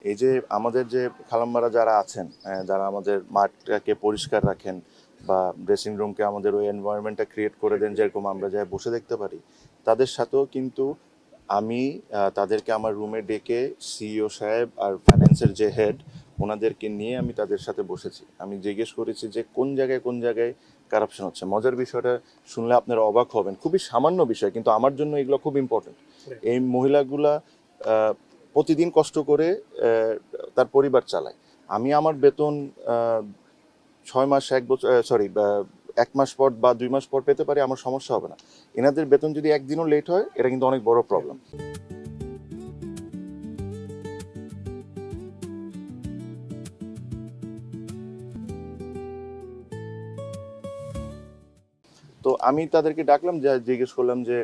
এই যে আমাদের যে খালাম্মারা যারা আছেন, যারা আমাদের মাঠটাকে পরিষ্কার রাখেন বা ড্রেসিং রুমকে আমাদের ওই এনভায়রনমেন্টটা ক্রিয়েট করে দেন যেরকম আমরা যাই বসে দেখতে পারি, তাদের সাথেও কিন্তু আমি তাদেরকে আমার রুমে ডেকে সিইও সাহেব আর ফাইন্যান্সের যে হেড ওনাদেরকে নিয়ে আমি তাদের সাথে বসেছি। আমি জিজ্ঞেস করেছি যে কোন জায়গায় কারাপশন হচ্ছে। মজার বিষয়টা শুনলে আপনারা অবাক হবেন, খুবই সামান্য বিষয় কিন্তু আমার জন্য এগুলো খুব ইম্পর্টেন্ট। এই মহিলাগুলা প্রতিদিন কষ্ট করে তার পরিবার চালায়। আমি আমার বেতন 6 মাস 1 বছর 1 মাস পর বা 2 মাস পর পেতে পারি, আমার সমস্যা হবে না। এনাদের বেতন যদি একদিনও লেট হয় এটা কিন্তু অনেক বড় প্রবলেম। তো আমি তাদেরকে ডাকলাম, যে জিজ্ঞেস করলাম যে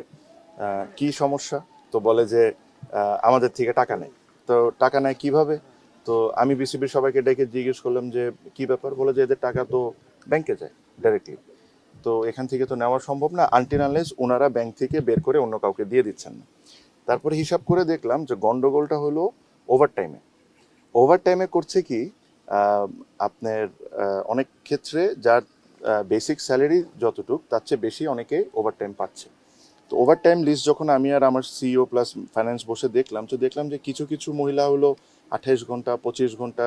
কি সমস্যা। তো বলে যে আমাদের থেকে টাকা নেয়। তো টাকা নেয় কিভাবে? তো আমি বিসিবির সবাইকে ডেকে জিজ্ঞেস করলাম যে কি ব্যাপার। বলে যে এদের টাকা তো ব্যাংকে যায় ডাইরেক্টলি, তো এখান থেকে তো নেওয়া সম্ভব না আনটিল আনলেস ওনারা ব্যাংক থেকে বের করে অন্য কাউকে দিয়ে দিচ্ছেন না। তারপরে হিসাব করে দেখলাম যে গন্ডগোলটা হলো ওভারটাইমে করছে কি, আপনার অনেক ক্ষেত্রে যার বেসিক স্যালারি যতটুক তার চেয়ে বেশি অনেকে ওভারটাইম পাচ্ছে। তো ওভারটাইম লিস্ট যখন আমি আর আমার সিইও প্লাস ফাইন্যান্স বসে দেখলাম, তো দেখলাম যে কিছু মহিলা হলো 28 ঘন্টা, 25 ঘন্টা,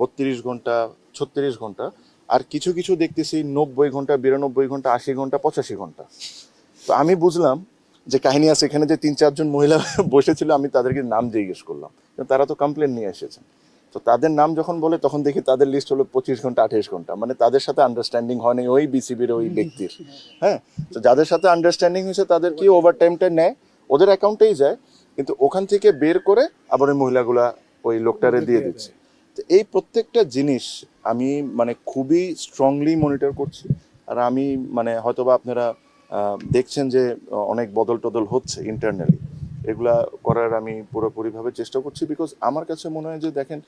32 ঘন্টা, 36 ঘন্টা, আর কিছু দেখতেছি 90 ঘন্টা, 92 ঘন্টা, 80 ঘন্টা, 85 ঘন্টা। তো আমি বুঝলাম যে কাহিনী আছে এখানে। যে 3-4 জন মহিলা বসেছিল, আমি তাদেরকে নাম জিজ্ঞেস করলাম, তারা তো কমপ্লেন নিয়ে এসেছেন। তো তাদের নাম যখন বলে তখন দেখি তাদের লিস্ট হলো 25 ঘন্টা, 28 ঘন্টা। মানে তাদের সাথে আন্ডারস্ট্যান্ডিং হয়নি ওই বিসিবির ওই ব্যক্তির। হ্যাঁ, তো যাদের সাথে আন্ডারস্ট্যান্ডিং হয়েছে তাদের কি ওভার টাইমটা নেয়, ওদের অ্যাকাউন্টেই যায়, কিন্তু ওখান থেকে বের করে আবার ওই মহিলাগুলা ওই লোকটারে দিয়ে দিচ্ছে। তো এই প্রত্যেকটা জিনিস আমি মানে খুবই স্ট্রংলি মনিটর করছি। আর আমি মানে হয়তোবা আপনারা দেখছেন যে অনেক বদল টদল হচ্ছে ইন্টারনালি, এগুলা করার আমি পুরোপুরিভাবে চেষ্টা করছি। বিকজ আমার কাছে মনে হয় যে দেখেন,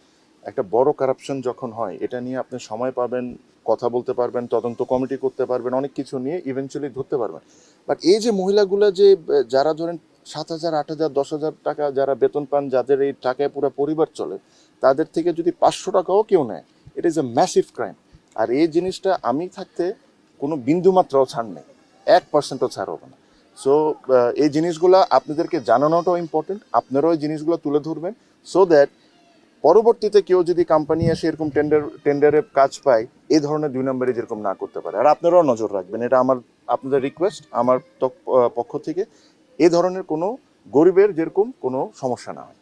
একটা বড় কারাপশন যখন হয় এটা নিয়ে আপনি সময় পাবেন, কথা বলতে পারবেন, তদন্ত কমিটি করতে পারবেন, অনেক কিছু নিয়ে ইভেনচুয়ালি ধরতে পারবেন। বাট এই যে মহিলাগুলো যে যারা ধরেন 7,000, 8,000, 10,000 টাকা যারা বেতন পান, যাদের এই টাকায় পুরো পরিবার চলে, তাদের থেকে যদি 500 টাকাও কেউ নেয়, it is a massive crime. আর এই জিনিসটা আমি থাকতে কোনো বিন্দুমাত্রাও ছাড় নেই, 1%ও ছাড় হবে না। সো এই জিনিসগুলো আপনাদেরকে জানানোটাও ইম্পর্টেন্ট। আপনারাও এই জিনিসগুলো তুলে ধরবেন, সো দ্যাট পরবর্তীতে কেউ যদি কোম্পানি এসে এরকম টেন্ডারে কাজ পায়, এই ধরনের 2 নম্বরে যেরকম না করতে পারে। আর আপনারাও নজর রাখবেন, এটা আমার আপনাদের রিকোয়েস্ট আমার পক্ষ থেকে, এই ধরনের কোনো গরিবের যেরকম কোনো সমস্যা না হয়।